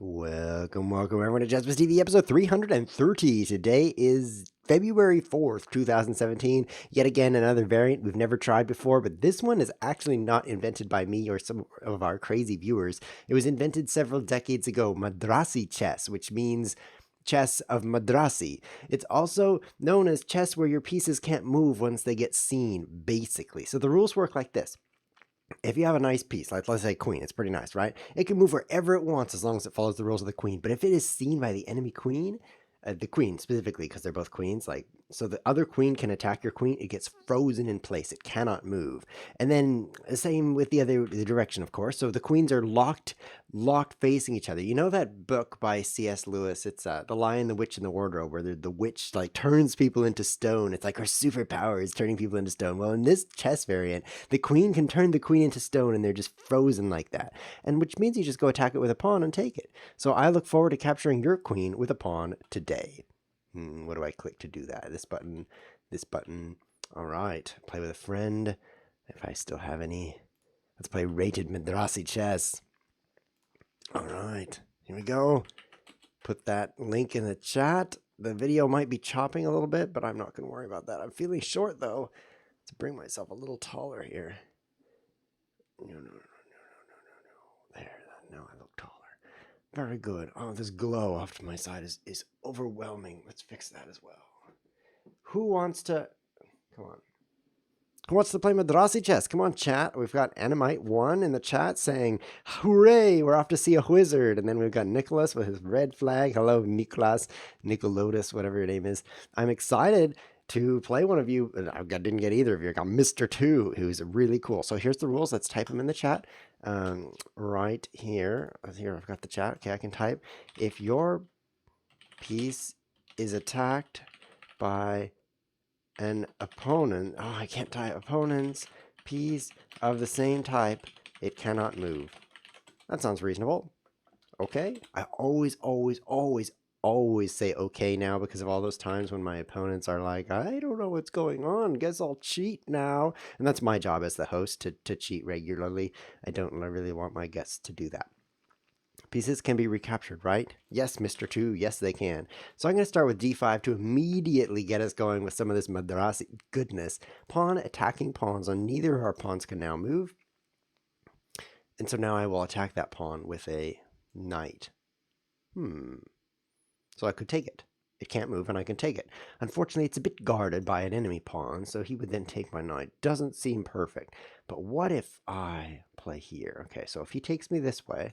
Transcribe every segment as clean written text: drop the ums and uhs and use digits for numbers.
Welcome everyone to Jasper's TV episode 330. Today is February 4th, 2017. Yet again, another variant we've never tried before, but this one is actually not invented by me or some of our crazy viewers. It was invented several decades ago, Madrasi chess, which means chess of Madrasi. It's also known as chess where your pieces can't move once they get seen, basically. So the rules work like this. If you have a nice piece, like let's say queen, it's pretty nice, right? It can move wherever it wants as long as it follows the rules of the queen. But if it is seen by the enemy queen, the queen specifically, because they're both queens, like so the other queen can attack your queen, it gets frozen in place. It cannot move. And then the same with the direction, of course. So the queens are locked facing each other. You know that book by C.S. Lewis? It's The Lion, the Witch, and the Wardrobe, where the witch like turns people into stone. It's like her superpower is turning people into stone. Well, in this chess variant, the queen can turn the queen into stone, and they're just frozen like that. And which means you just go attack it with a pawn and take it. So I look forward to capturing your queen with a pawn today. What do I click to do that? This button, this button. All right, play with a friend. If I still have any. Let's play rated Madrasi chess. All right, here we go. Put that link in the chat. The video might be chopping a little bit, but I'm not going to worry about that. I'm feeling short, though, to bring myself a little taller here. No. There, now I look taller. Very good. Oh, this glow off to my side is overwhelming. Let's fix that as well. Who wants to... Come on. Who wants to play Madrasi chess? Come on, chat. We've got Animite1 in the chat saying, hooray, we're off to see a wizard. And then we've got Nicholas with his red flag. Hello, Nicholas, Nicolotus, whatever your name is. I'm excited to play one of you. I didn't get either of you. I got Mr. 2, who's really cool. So here's the rules. Let's type them in the chat. Right here. Here, I've got the chat. Okay, I can type. If your piece is attacked by an opponent, oh, I can't type, opponent's piece of the same type, it cannot move. That sounds reasonable. Okay. I always say okay now because of all those times when my opponents are like, I don't know what's going on. Guess I'll cheat now. And that's my job as the host to cheat regularly. I don't really want my guests to do that. Pieces can be recaptured, right? Yes, Mr. 2. Yes, they can. So I'm going to start with d5 to immediately get us going with some of this Madrasi goodness. Pawn attacking pawns, and neither of our pawns can now move. And so now I will attack that pawn with a knight. So I could take it. It can't move, and I can take it. Unfortunately, it's a bit guarded by an enemy pawn, so he would then take my knight. Doesn't seem perfect. But what if I play here? Okay, so if he takes me this way,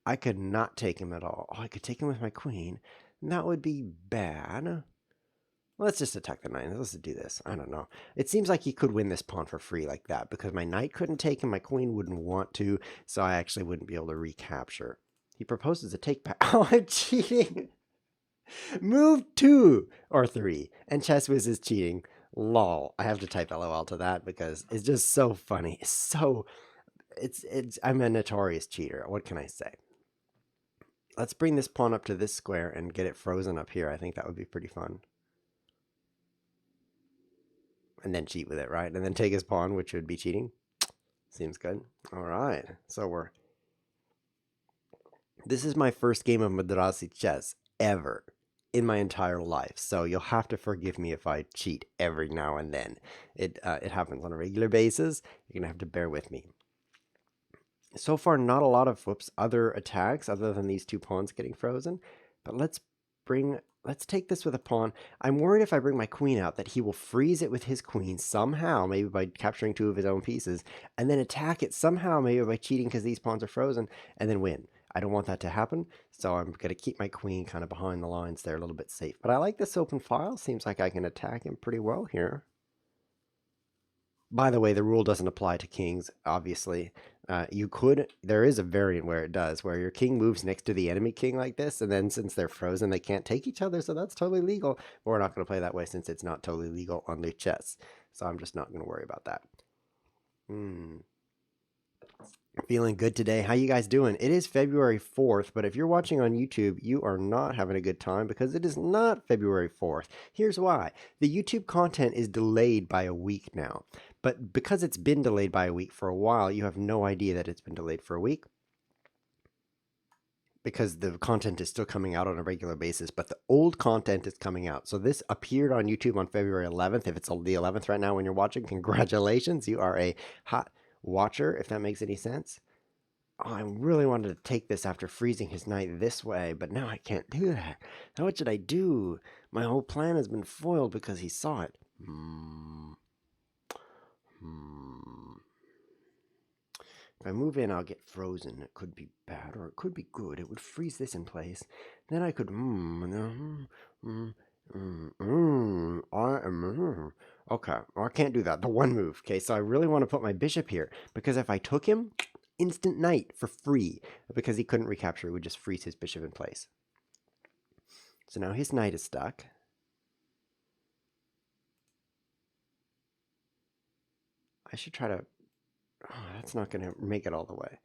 I could not take him at all. Oh, I could take him with my queen, and that would be bad. Let's just attack the knight. Let's do this. I don't know. It seems like he could win this pawn for free like that, because my knight couldn't take him, my queen wouldn't want to, so I actually wouldn't be able to recapture. He proposes a take back. Oh, I'm cheating. Move 2 or 3, and Chess Whiz is cheating. Lol. I have to type LOL to that because it's just so funny. I'm a notorious cheater. What can I say? Let's bring this pawn up to this square and get it frozen up here. I think that would be pretty fun. And then cheat with it, right? And then take his pawn, which would be cheating. Seems good. All right. So this is my first game of Madrasi chess ever in my entire life. So you'll have to forgive me if I cheat every now and then. It happens on a regular basis. You're going to have to bear with me. So far, not a lot of other attacks other than these 2 pawns getting frozen. But let's take this with a pawn. I'm worried if I bring my queen out that he will freeze it with his queen somehow, maybe by capturing 2 of his own pieces, and then attack it somehow, maybe by cheating because these pawns are frozen, and then win. I don't want that to happen, so I'm going to keep my queen kind of behind the lines there, a little bit safe. But I like this open file. Seems like I can attack him pretty well here. By the way, the rule doesn't apply to kings, obviously. There is a variant where it does, where your king moves next to the enemy king like this, and then since they're frozen, they can't take each other, so that's totally legal. But we're not going to play that way since it's not totally legal on the chess. So I'm just not going to worry about that. Feeling good today. How you guys doing? It is February 4th, but if you're watching on YouTube, you are not having a good time because it is not February 4th. Here's why. The YouTube content is delayed by a week now. But because it's been delayed by a week for a while, you have no idea that it's been delayed for a week. because the content is still coming out on a regular basis, but the old content is coming out. So this appeared on YouTube on February 11th. If it's the 11th right now when you're watching, congratulations. You are a hot watcher, if that makes any sense. Oh, I really wanted to take this after freezing his knight this way, but now I can't do that. Now what should I do? My whole plan has been foiled because he saw it. If I move in, I'll get frozen. It could be bad or it could be good. It would freeze this in place. Then I could okay, well, I can't do that. The one move. Okay, so I really want to put my bishop here because if I took him, instant knight for free because he couldn't recapture. It would just freeze his bishop in place. So now his knight is stuck. I should try to... Oh, that's not going to make it all the way.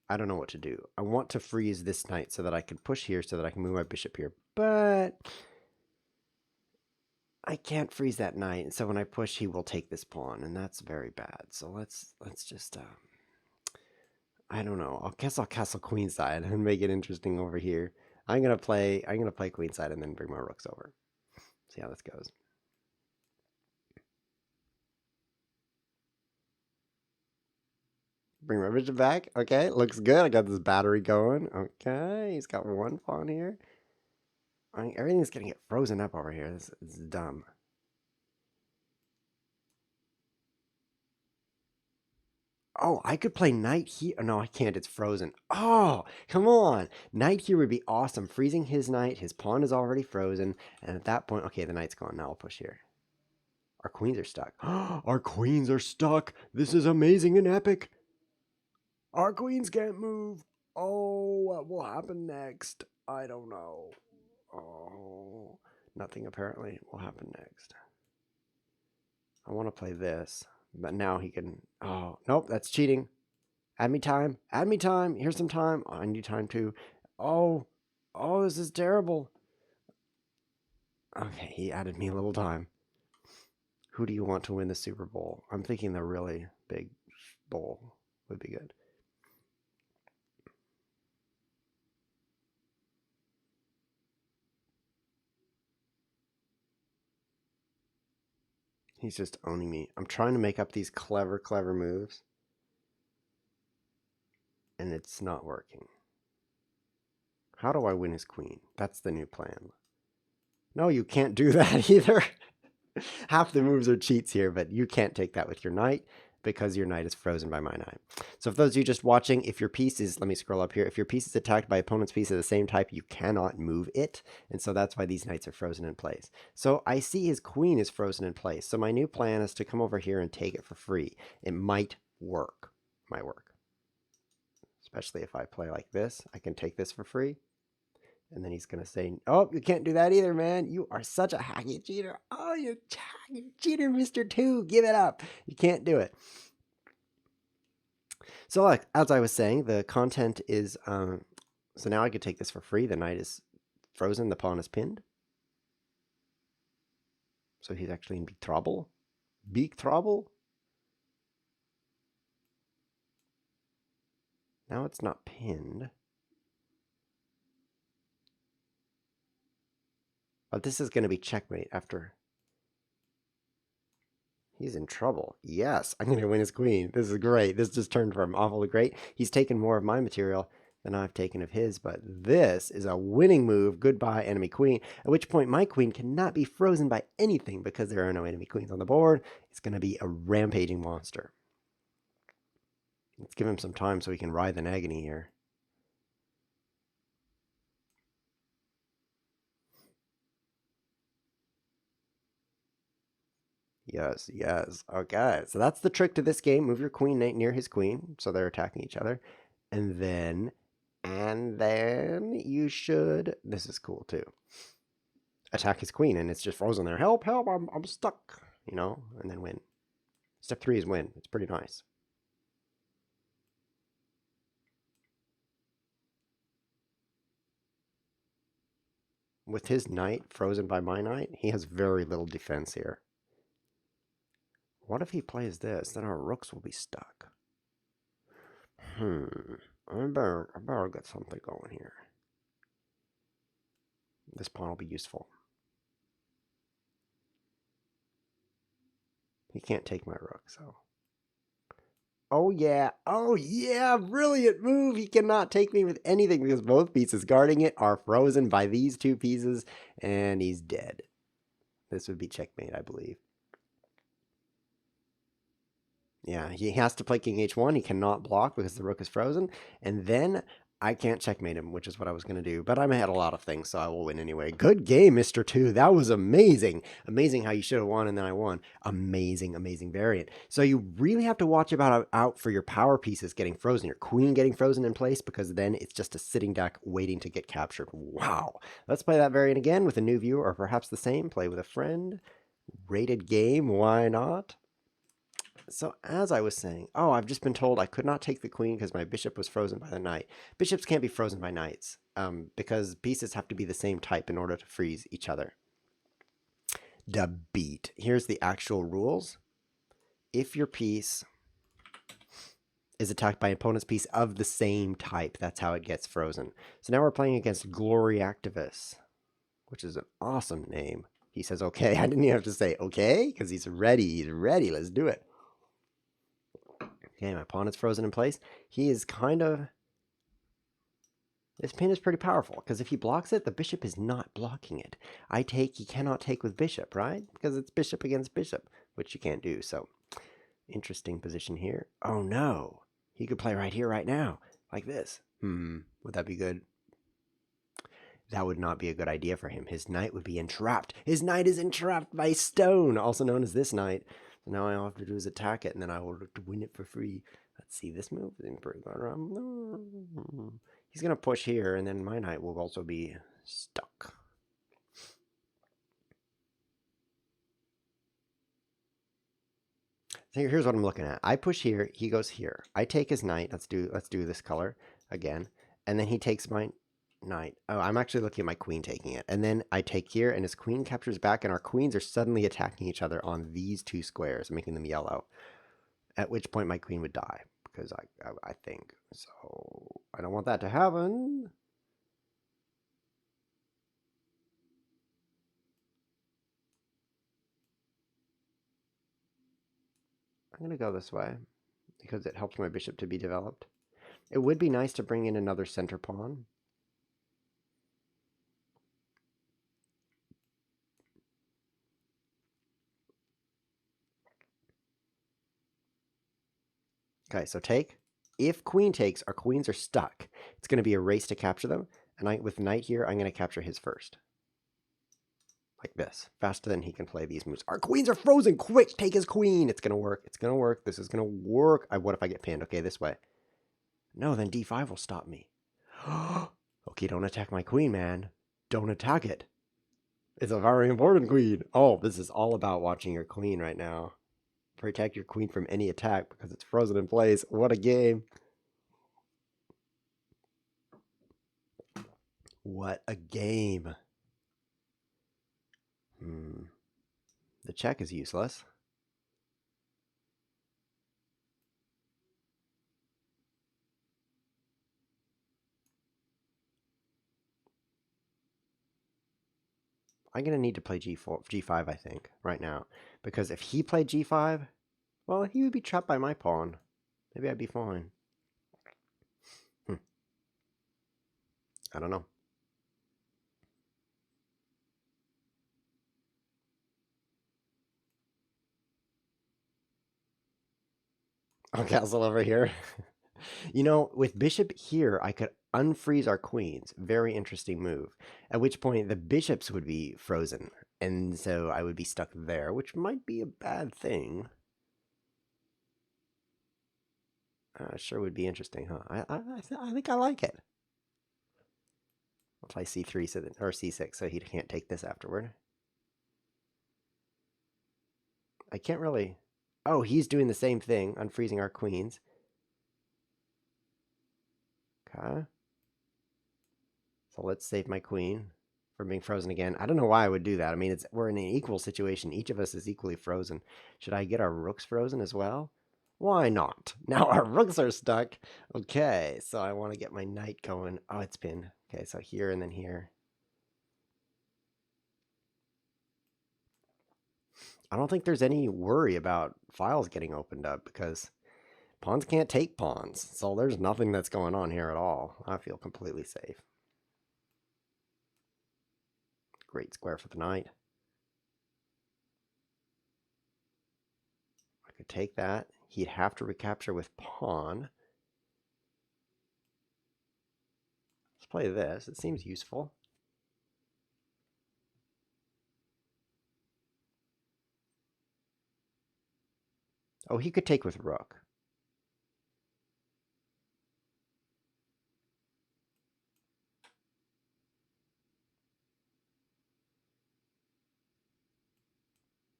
I don't know what to do. I want to freeze this knight so that I can push here so that I can move my bishop here. But I can't freeze that knight. And so when I push, he will take this pawn. And that's very bad. So let's just... I don't know. I guess I'll castle queenside and make it interesting over here. I'm gonna play queenside and then bring my rooks over. See how this goes. Bring my bishop back. Okay, looks good. I got this battery going. Okay, he's got one pawn here. I mean, everything's gonna get frozen up over here. This is dumb. Oh, I could play knight here. No, I can't. It's frozen. Oh, come on. Knight here would be awesome. Freezing his knight. His pawn is already frozen. And at that point, okay, the knight's gone. Now I'll push here. Our queens are stuck. Our queens are stuck. This is amazing and epic. Our queens can't move. Oh, what will happen next? I don't know. Oh, nothing apparently will happen next. I want to play this, but now he can... Oh, nope, that's cheating. Add me time. Add me time. Here's some time. Oh, I need time too. Oh, oh, this is terrible. Okay, he added me a little time. Who do you want to win the Super Bowl? I'm thinking the really big bowl would be good. He's just owning me. I'm trying to make up these clever moves. And it's not working. How do I win his queen? That's the new plan. No, you can't do that either. Half the moves are cheats here, but you can't take that with your knight because your knight is frozen by my knight. So for those of you just watching, if your piece is, let me scroll up here, if your piece is attacked by opponent's piece of the same type, you cannot move it. And so that's why these knights are frozen in place. So I see his queen is frozen in place. So my new plan is to come over here and take it for free. It might work. Might work. Especially if I play like this, I can take this for free. And then he's going to say, oh, you can't do that either, man. You are such a hacky cheater. Oh, you cheater, Mr. 2. Give it up. You can't do it. So like, as I was saying, the content is, so now I could take this for free. The knight is frozen. The pawn is pinned. So he's actually in big trouble. Big trouble. Now it's not pinned. But this is going to be checkmate after. He's in trouble. Yes, I'm going to win his queen. This is great. This just turned from awful to great. He's taken more of my material than I've taken of his, but this is a winning move. Goodbye, enemy queen. At which point my queen cannot be frozen by anything because there are no enemy queens on the board. It's going to be a rampaging monster. Let's give him some time so he can writhe in agony here. Yes, yes. Okay, so that's the trick to this game. Move your queen near his queen, so they're attacking each other. And then you should, this is cool too, attack his queen, and it's just frozen there. Help, help, I'm stuck, you know, and then win. Step 3 is win. It's pretty nice. With his knight frozen by my knight, he has very little defense here. What if he plays this? Then our rooks will be stuck. I better get something going here. This pawn will be useful. He can't take my rook, so. Oh yeah, brilliant move. He cannot take me with anything because both pieces guarding it are frozen by these two pieces, and he's dead. This would be checkmate, I believe. Yeah, he has to play king h1. He cannot block because the rook is frozen. And then I can't checkmate him, which is what I was going to do. But I'm ahead a lot of things, so I will win anyway. Good game, Mr. 2. That was amazing. Amazing how you should have won, and then I won. Amazing, amazing variant. So you really have to watch out for your power pieces getting frozen, your queen getting frozen in place, because then it's just a sitting duck waiting to get captured. Wow. Let's play that variant again with a new viewer, or perhaps the same. Play with a friend. Rated game, why not? So as I was saying, oh, I've just been told I could not take the queen because my bishop was frozen by the knight. Bishops can't be frozen by knights because pieces have to be the same type in order to freeze each other. The beat. Here's the actual rules. If your piece is attacked by an opponent's piece of the same type, that's how it gets frozen. So now we're playing against Glory Activist, which is an awesome name. He says, okay. I didn't even have to say okay because he's ready. He's ready. Let's do it. Okay, my pawn is frozen in place. He is kind of... This pin is pretty powerful, because if he blocks it, the bishop is not blocking it. I take, he cannot take with bishop, right? Because it's bishop against bishop, which you can't do, so... Interesting position here. Oh no! He could play right here, right now, like this. Would that be good? That would not be a good idea for him. His knight would be entrapped. His knight is entrapped by stone, also known as this knight. So now all I have to do is attack it, and then I will look to win it for free. Let's see, this move is pretty good. He's going to push here, and then my knight will also be stuck. So here's what I'm looking at. I push here, he goes here. I take his knight. Let's do this color again. And then he takes my knight. Oh, I'm actually looking at my queen taking it. And then I take here, and his queen captures back, and our queens are suddenly attacking each other on these two squares, making them yellow. At which point my queen would die, because I think. So I don't want that to happen. I'm going to go this way, because it helps my bishop to be developed. It would be nice to bring in another center pawn. Okay, so take. If queen takes, our queens are stuck. It's going to be a race to capture them. And with knight here, I'm going to capture his first. Like this. Faster than he can play these moves. Our queens are frozen. Quick, take his queen. It's going to work. It's going to work. This is going to work. What if I get pinned? Okay, this way. No, then d5 will stop me. Okay, don't attack my queen, man. Don't attack it. It's a very important queen. Oh, this is all about watching your queen right now. Protect your queen from any attack because it's frozen in place. What a game. What a game. The check is useless. I'm going to need to play g5, I think, right now. Because if he played g5, well, he would be trapped by my pawn. Maybe I'd be fine. I don't know. I'll castle over here. You know, with bishop here, I could unfreeze our queens. Very interesting move. At which point, the bishops would be frozen. And so I would be stuck there, which might be a bad thing. Sure would be interesting, huh? I think I like it. I'll play c3 so that, or c6 so he can't take this afterward. I can't really... Oh, he's doing the same thing, unfreezing our queens. Okay. So let's save my queen from being frozen again. I don't know why I would do that. I mean, we're in an equal situation. Each of us is equally frozen. Should I get our rooks frozen as well? Why not? Now our rooks are stuck. Okay, so I want to get my knight going. Oh, it's been. Okay, so here and then here. I don't think there's any worry about files getting opened up because pawns can't take pawns. So there's nothing that's going on here at all. I feel completely safe. Great square for the knight. I could take that. He'd have to recapture with pawn. Let's play this. It seems useful. Oh, he could take with rook.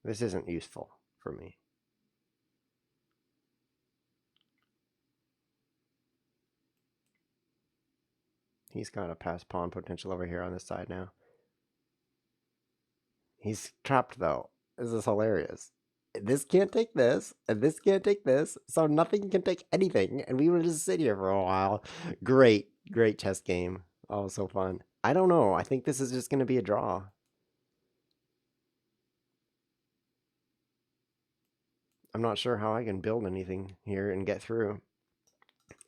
This isn't useful for me. He's got a pass pawn potential over here on this side now. He's trapped though. This is hilarious. This can't take this, and this can't take this, so nothing can take anything, and we would just sit here for a while. Great, great chess game. Oh, so fun. I don't know. I think this is just going to be a draw. I'm not sure how I can build anything here and get through.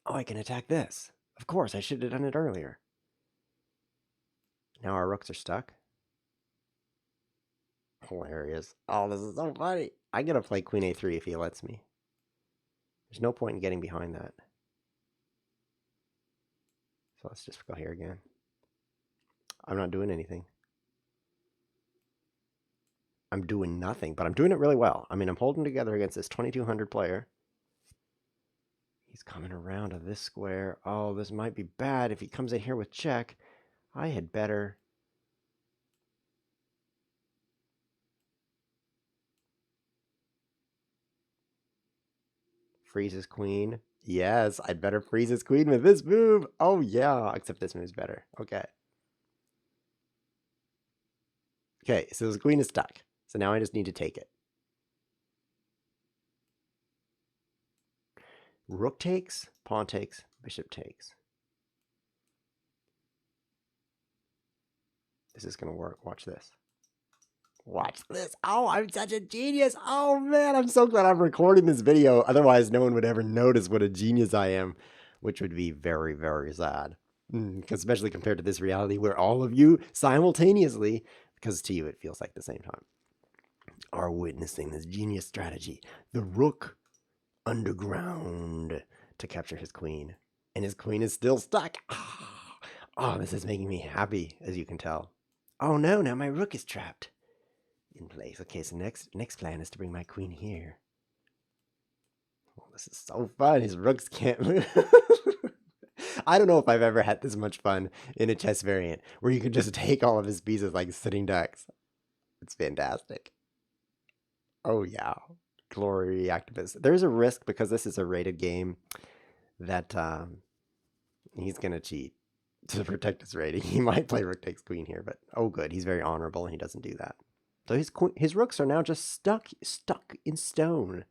Oh, I can attack this. Of course, I should have done it earlier. Now our rooks are stuck. Hilarious. Oh, this is so funny. I'm going to play queen a3 if he lets me. There's no point in getting behind that. So let's just go here again. I'm not doing anything. I'm doing nothing, but I'm doing it really well. I mean, I'm holding together against this 2200 player. He's coming around to this square. Oh, this might be bad. If he comes in here with check, I had better. Freeze his queen. Yes, I'd better freeze his queen with this move. Oh, yeah, except this move's better. Okay. Okay, so his queen is stuck. So now I just need to take it. Rook takes, pawn takes, bishop takes. This is going to work. Watch this. Watch this. Oh, I'm such a genius. Oh, man, I'm so glad I'm recording this video. Otherwise, no one would ever notice what a genius I am, which would be very, very sad. Especially compared to this reality where all of you simultaneously, because to you it feels like the same time, are witnessing this genius strategy. The rook underground to capture his queen. And his queen is still stuck. Oh, this is making me happy, as you can tell. Oh no, now my rook is trapped in place. Okay, so next plan is to bring my queen here. Oh, this is so fun. His rooks can't move. I don't know if I've ever had this much fun in a chess variant where you can just take all of his pieces like sitting ducks. It's fantastic. Oh yeah, glory activist. There's a risk because this is a rated game that he's gonna cheat to protect his rating. He might play rook takes queen here, but oh good, he's very honorable and he doesn't do that. So his rooks are now just stuck in stone,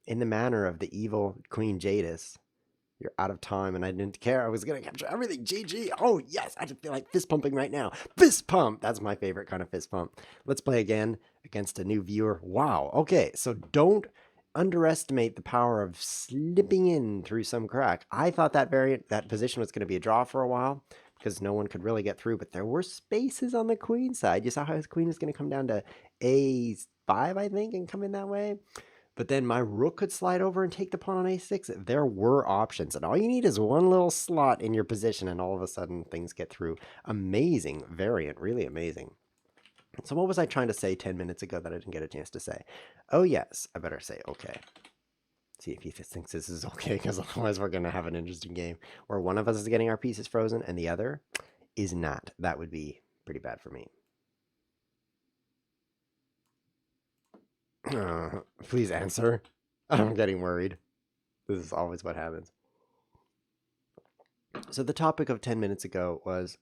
in the manner of the evil Queen Jadis. You're out of time, and I didn't care. I was gonna capture everything. GG. Oh yes, I just feel like fist pumping right now. Fist pump. That's my favorite kind of fist pump. Let's play again against a new viewer. Wow. Okay, so don't underestimate the power of slipping in through some crack. I thought that position was going to be a draw for a while because no one could really get through, but there were spaces on the queen side. You saw how his queen is going to come down to a5, I think, and come in that way. But then my rook could slide over and take the pawn on a6. There were options, and all you need is one little slot in your position, and all of a sudden things get through. Amazing variant, really amazing. So what was I trying to say 10 minutes ago that I didn't get a chance to say? Oh yes, I better say okay. See if he thinks this is okay, because otherwise we're going to have an interesting game where one of us is getting our pieces frozen and the other is not. That would be pretty bad for me. Please answer. I'm getting worried. This is always what happens. So the topic of 10 minutes ago was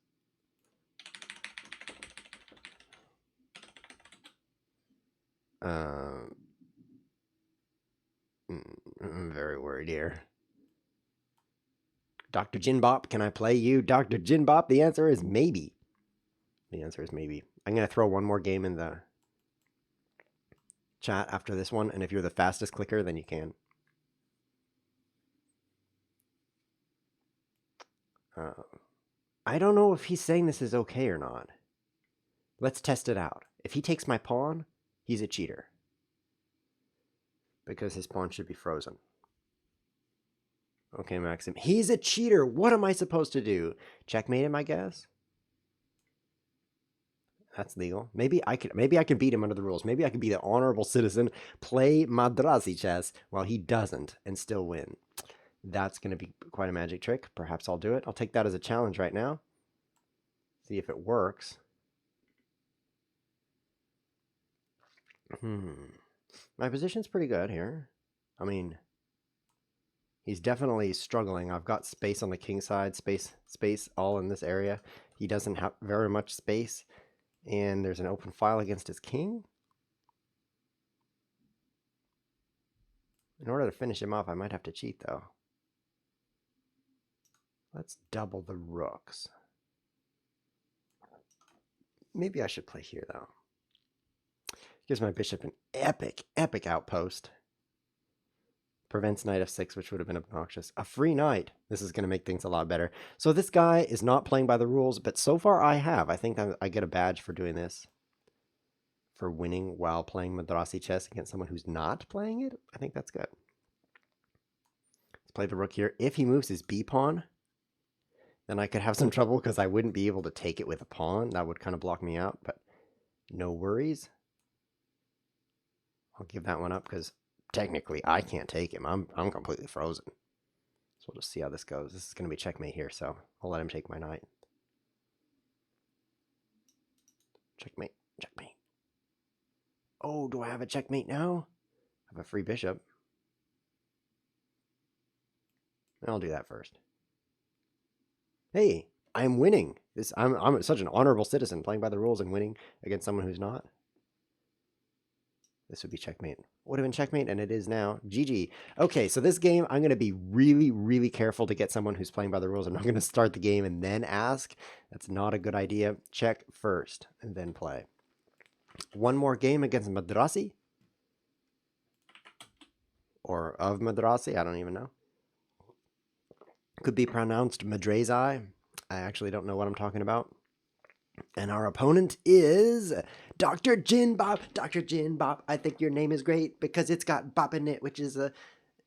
I'm very worried here. Dr. Jinbop, can I play you? Dr. Jinbop? The answer is maybe. The answer is maybe. I'm going to throw one more game in the chat after this one, and if you're the fastest clicker, then you can. I don't know if he's saying this is okay or not. Let's test it out. If he takes my pawn, he's a cheater. Because his pawn should be frozen. Okay, Maxim. He's a cheater. What am I supposed to do? Checkmate him, I guess? That's legal. Maybe I could beat him under the rules. Maybe I could be the honorable citizen, play Madrasi chess while he doesn't, and still win. That's going to be quite a magic trick. Perhaps I'll do it. I'll take that as a challenge right now. See if it works. My position's pretty good here. I mean, he's definitely struggling. I've got space on the king side, space all in this area. He doesn't have very much space, and there's an open file against his king. In order to finish him off, I might have to cheat, though. Let's double the rooks. Maybe I should play here, though. Gives my bishop an epic outpost. Prevents knight f6, which would have been obnoxious. A free knight. This is going to make things a lot better. So this guy is not playing by the rules, but so far I have. I think I get a badge for doing this. For winning while playing Madrasi chess against someone who's not playing it. I think that's good. Let's play the rook here. If he moves his b pawn, then I could have some trouble because I wouldn't be able to take it with a pawn. That would kind of block me out, but no worries. I'll give that one up because technically I can't take him. I'm completely frozen. So we'll just see how this goes. This is going to be checkmate here, so I'll let him take my knight. Checkmate, checkmate. Oh, do I have a checkmate now? I have a free bishop. I'll do that first. Hey, I'm winning. I'm such an honorable citizen, playing by the rules and winning against someone who's not. This would be checkmate. Would have been checkmate, and it is now. GG. Okay, so this game, I'm going to be really, really careful to get someone who's playing by the rules. I'm not going to start the game and then ask. That's not a good idea. Check first, and then play. One more game against Madrasi. Or of Madrasi, I don't even know. Could be pronounced Madrasi. I actually don't know what I'm talking about. And our opponent is Dr. Jinbop. Dr. Jinbop, I think your name is great because it's got bop in it, which is a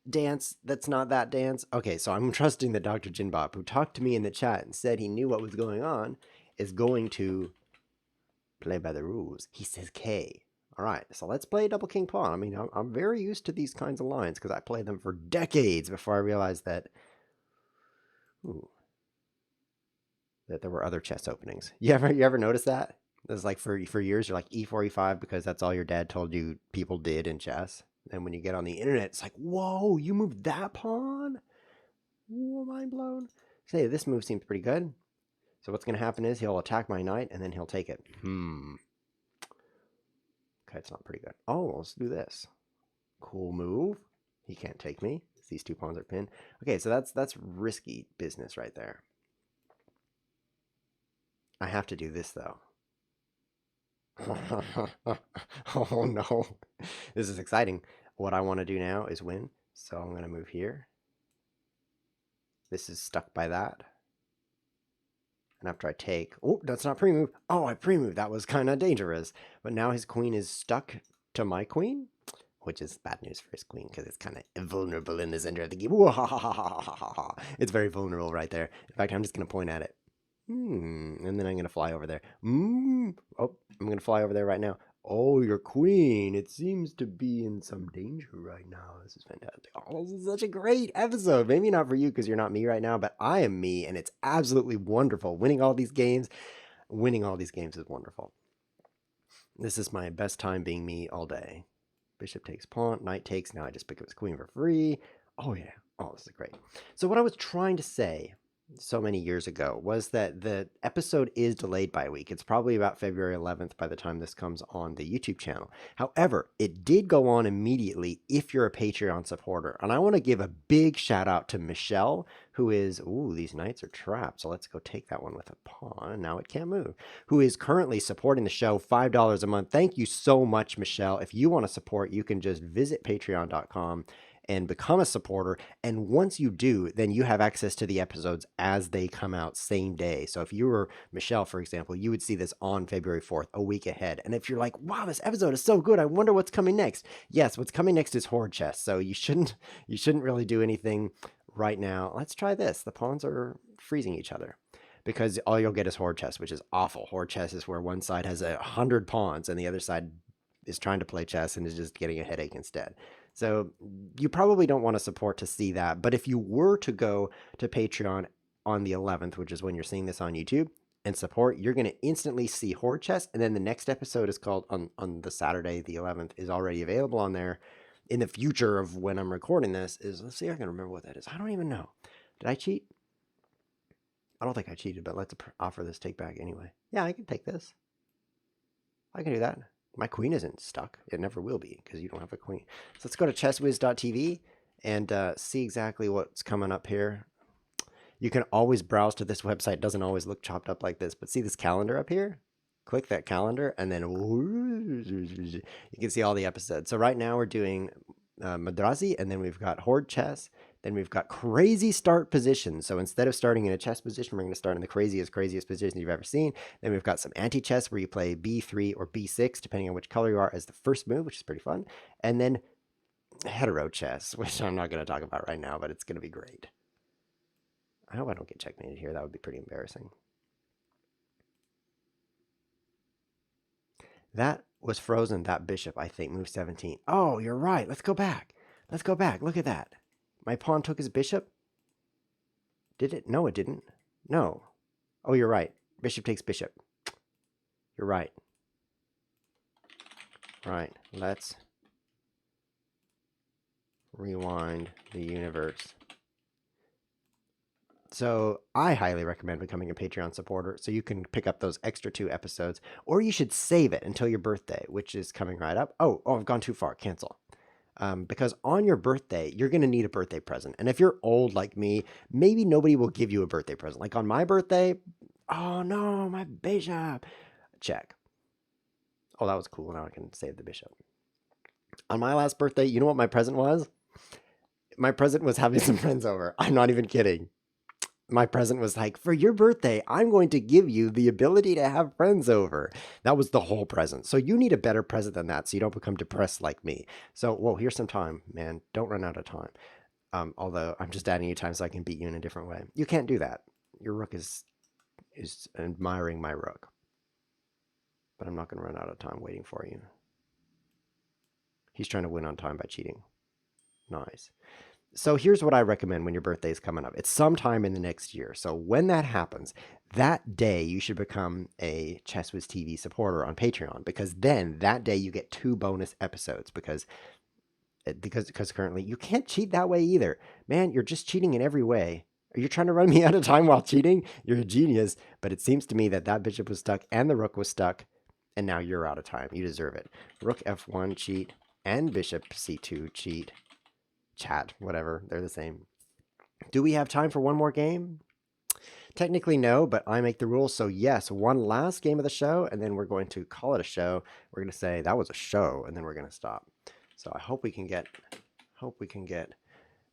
dance that's not that dance. Okay, so I'm trusting that Dr. Jinbop, who talked to me in the chat and said he knew what was going on, is going to play by the rules. He says K. All right, so let's play double king pawn. I mean, I'm very used to these kinds of lines because I played them for decades before I realized that... that there were other chess openings. You ever notice that? It's like for years you're like e4, e5 because that's all your dad told you people did in chess. And when you get on the internet, it's like, whoa, you moved that pawn? Whoa, mind blown. Say, this move seems pretty good. So what's going to happen is he'll attack my knight and then he'll take it. Okay, it's not pretty good. Oh, let's do this. Cool move. He can't take me. These two pawns are pinned. Okay, so that's risky business right there. I have to do this, though. Oh, no. This is exciting. What I want to do now is win. So I'm going to move here. This is stuck by that. And after I take... Oh, that's not pre-move. Oh, I pre-moved. That was kind of dangerous. But now his queen is stuck to my queen, which is bad news for his queen because it's kind of vulnerable in the center of the game. It's very vulnerable right there. In fact, I'm just going to point at it. And then I'm going to fly over there. Oh, I'm going to fly over there right now. Oh, your queen. It seems to be in some danger right now. This is fantastic. Oh, this is such a great episode. Maybe not for you because you're not me right now, but I am me, and it's absolutely wonderful. Winning all these games is wonderful. This is my best time being me all day. Bishop takes pawn, knight takes. Now I just pick up his queen for free. Oh, yeah. Oh, this is great. So what I was trying to say so many years ago was that the episode is delayed by a week. It's probably about February 11th by the time this comes on the YouTube channel. However, it did go on immediately if you're a Patreon supporter. And I want to give a big shout out to Michelle, who is, ooh, these knights are trapped. So let's go take that one with a pawn. And now it can't move. Who is currently supporting the show $5 a month. Thank you so much, Michelle. If you want to support, you can just visit patreon.com and become a supporter. And once you do, then you have access to the episodes as they come out same day. So if you were Michelle, for example, you would see this on February 4th, a week ahead. And if you're like, wow, this episode is so good, I wonder what's coming next. Yes, what's coming next is Horde Chest. So you shouldn't really do anything right now. Let's try this. The pawns are freezing each other, because all you'll get is Horde Chess, which is awful. Horde Chess is where one side has 100 pawns and the other side is trying to play chess and is just getting a headache instead. So you probably don't want to support to see that. But if you were to go to Patreon on the 11th, which is when you're seeing this on YouTube, and support, you're going to instantly see Horde Chess. And then the next episode is called on the Saturday, the 11th, is already available on there. In the future of when I'm recording this is, let's see if I can remember what that is. I don't even know. Did I cheat? I don't think I cheated, but let's offer this take back anyway. Yeah, I can take this. I can do that. My queen isn't stuck. It never will be because you don't have a queen. So let's go to chesswiz.tv and see exactly what's coming up here. You can always browse to this website. It doesn't always look chopped up like this, but see this calendar up here? Click that calendar and then you can see all the episodes. So right now we're doing Madrasi, and then we've got Horde Chess. Then we've got crazy start positions. So instead of starting in a chess position, we're going to start in the craziest position you've ever seen. Then we've got some anti-chess where you play b3 or b6, depending on which color you are, as the first move, which is pretty fun. And then hetero chess, which I'm not going to talk about right now, but it's going to be great. I hope I don't get checkmated here. That would be pretty embarrassing. That was frozen, that bishop, I think, move 17. Oh, you're right. Let's go back. Let's go back. Look at that. My pawn took his bishop? Did it? No, it didn't. No. Oh, you're right. Bishop takes bishop. You're right. Right. Let's rewind the universe. So I highly recommend becoming a Patreon supporter so you can pick up those extra 2 episodes, or you should save it until your birthday, which is coming right up. Oh, I've gone too far. Cancel. Because on your birthday, you're going to need a birthday present. And if you're old like me, maybe nobody will give you a birthday present. Like on my birthday, oh no, my bishop. Check. Oh, that was cool. Now I can save the bishop. On my last birthday, you know what my present was? My present was having some friends over. I'm not even kidding. My present was like, for your birthday, I'm going to give you the ability to have friends over. That was the whole present. So you need a better present than that so you don't become depressed like me. So, whoa, here's some time, man. Don't run out of time. Although I'm just adding you time so I can beat you in a different way. You can't do that. Your rook is admiring my rook. But I'm not going to run out of time waiting for you. He's trying to win on time by cheating. Nice. So here's what I recommend when your birthday is coming up. It's sometime in the next year. So when that happens, that day you should become a ChessWiz TV supporter on Patreon, because then that day you get 2 bonus episodes because currently you can't cheat that way either. Man, you're just cheating in every way. Are you trying to run me out of time while cheating? You're a genius. But it seems to me that bishop was stuck and the rook was stuck, and now you're out of time. You deserve it. Rook F1 cheat and bishop C2 cheat. Chat, whatever, they're the same. Do we have time for one more game? Technically no, but I make the rules. So yes, one last game of the show, and then we're going to call it a show. We're going to say that was a show, and then we're going to stop. So I hope we can get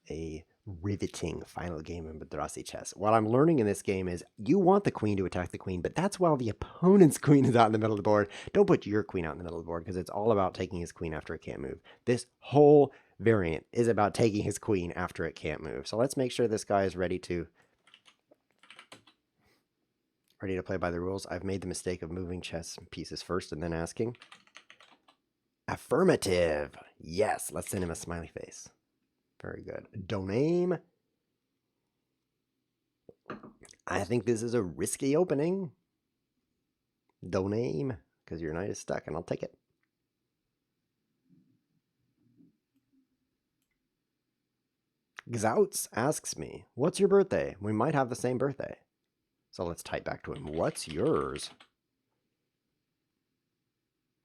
a riveting final game in Madrasi chess. What I'm learning in this game is you want the queen to attack the queen, but that's while the opponent's queen is out in the middle of the board. Don't put your queen out in the middle of the board because it's all about taking his queen after it can't move. This whole variant is about taking his queen after it can't move. So let's make sure this guy is ready to play by the rules. I've made the mistake of moving chess pieces first and then asking. Affirmative. Yes, let's send him a smiley face. Very good. Don't aim. I think this is a risky opening. Don't aim, because your knight is stuck, and I'll take it. Gzouts asks me, what's your birthday? We might have the same birthday. So let's type back to him. What's yours?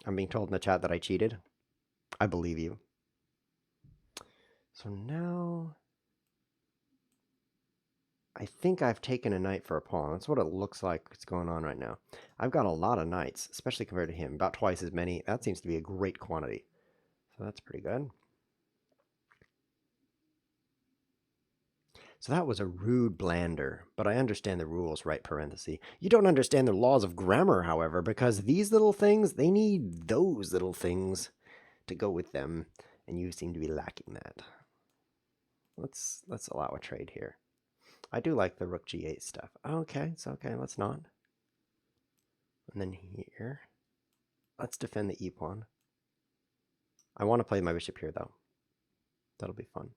I'm being told in the chat that I cheated. I believe you. So now I think I've taken a knight for a pawn. That's what it looks like it's going on right now. I've got a lot of knights, especially compared to him. About twice as many. That seems to be a great quantity. So that's pretty good. So that was a rude blander, but I understand the rules, right parenthesis. You don't understand the laws of grammar, however, because these little things, they need those little things to go with them, and you seem to be lacking that. Let's allow a trade here. I do like the rook g8 stuff. Okay, it's okay, let's not. And then here, let's defend the e-pawn. I want to play my bishop here, though. That'll be fun.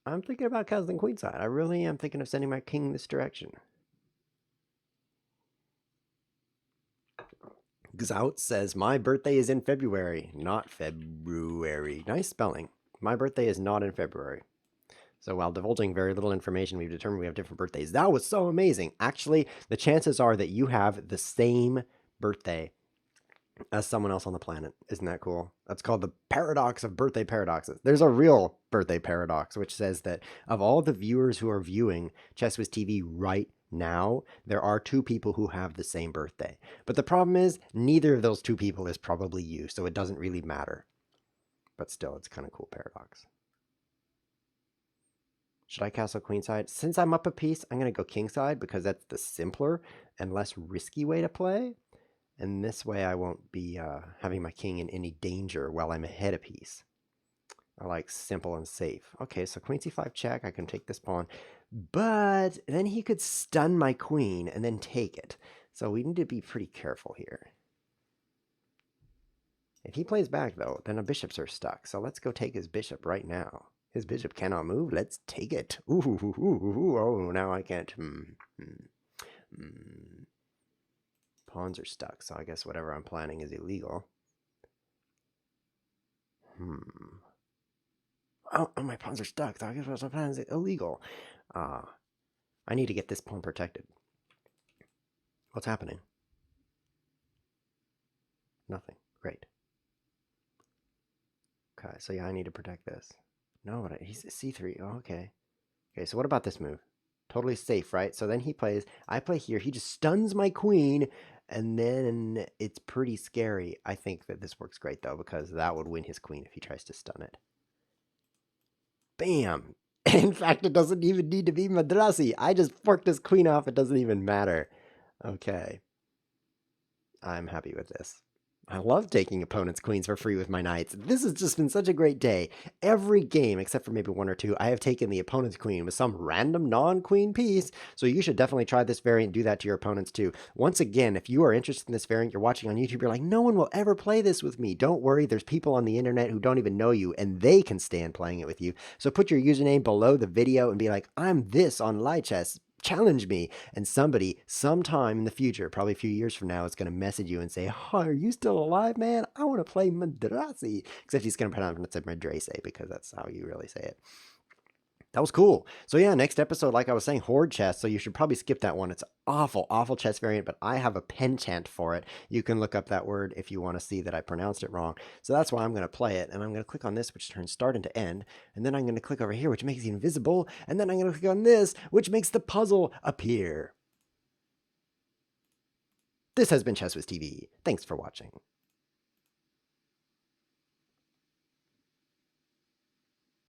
I'm thinking about castling queenside. I really am thinking of sending my king this direction. Gzout says, my birthday is in February, not February. Nice spelling. My birthday is not in February. So while divulging very little information, we've determined we have different birthdays. That was so amazing. Actually, the chances are that you have the same birthday as someone else on the planet. Isn't that cool? That's called the paradox of birthday paradoxes. There's a real birthday paradox, which says that of all the viewers who are viewing Chess Whiz TV right now, there are two people who have the same birthday. But the problem is, neither of those two people is probably you, so it doesn't really matter. But still, it's kind of cool paradox. Should I castle queenside? Since I'm up a piece, I'm going to go kingside because that's the simpler and less risky way to play. And this way I won't be having my king in any danger while I'm ahead a piece. I like simple and safe. Okay, so queen c5 check. I can take this pawn. But then he could stun my queen and then take it. So we need to be pretty careful here. If he plays back, though, then the bishops are stuck. So let's go take his bishop right now. His bishop cannot move. Let's take it. Ooh, oh, now I can't. Pawns are stuck, so I guess whatever I'm planning is illegal. Oh, my pawns are stuck, so I guess what I'm planning is illegal. I need to get this pawn protected. What's happening? Nothing. Great. Okay, so yeah, I need to protect this. No, but he's c3. Oh, okay. Okay, so what about this move? Totally safe, right? So then he plays, I play here, he just stuns my queen, and then it's pretty scary. I think that this works great, though, because that would win his queen if he tries to stun it. Bam! In fact, it doesn't even need to be Madrasi. I just forked his queen off. It doesn't even matter. Okay. I'm happy with this. I love taking opponents' queens for free with my knights. This has just been such a great day. Every game, except for maybe one or two, I have taken the opponent's queen with some random non-queen piece, so you should definitely try this variant and do that to your opponents too. Once again, if you are interested in this variant, you're watching on YouTube, you're like, no one will ever play this with me. Don't worry, there's people on the internet who don't even know you, and they can stand playing it with you. So put your username below the video and be like, I'm this on Lichess. Challenge me, and somebody sometime in the future, probably a few years from now, is going to message you and say, oh, are you still alive, man? I want to play Madrasi. Except he's going to pronounce it Madrasi because that's how you really say it. That was cool. So yeah, next episode, like I was saying, Horde chess. So you should probably skip that one. It's awful, awful chess variant, but I have a penchant for it. You can look up that word if you want to see that I pronounced it wrong. So that's why I'm going to play it. And I'm going to click on this, which turns start into end. And then I'm going to click over here, which makes it invisible. And then I'm going to click on this, which makes the puzzle appear. This has been Chess Whiz TV. Thanks for watching.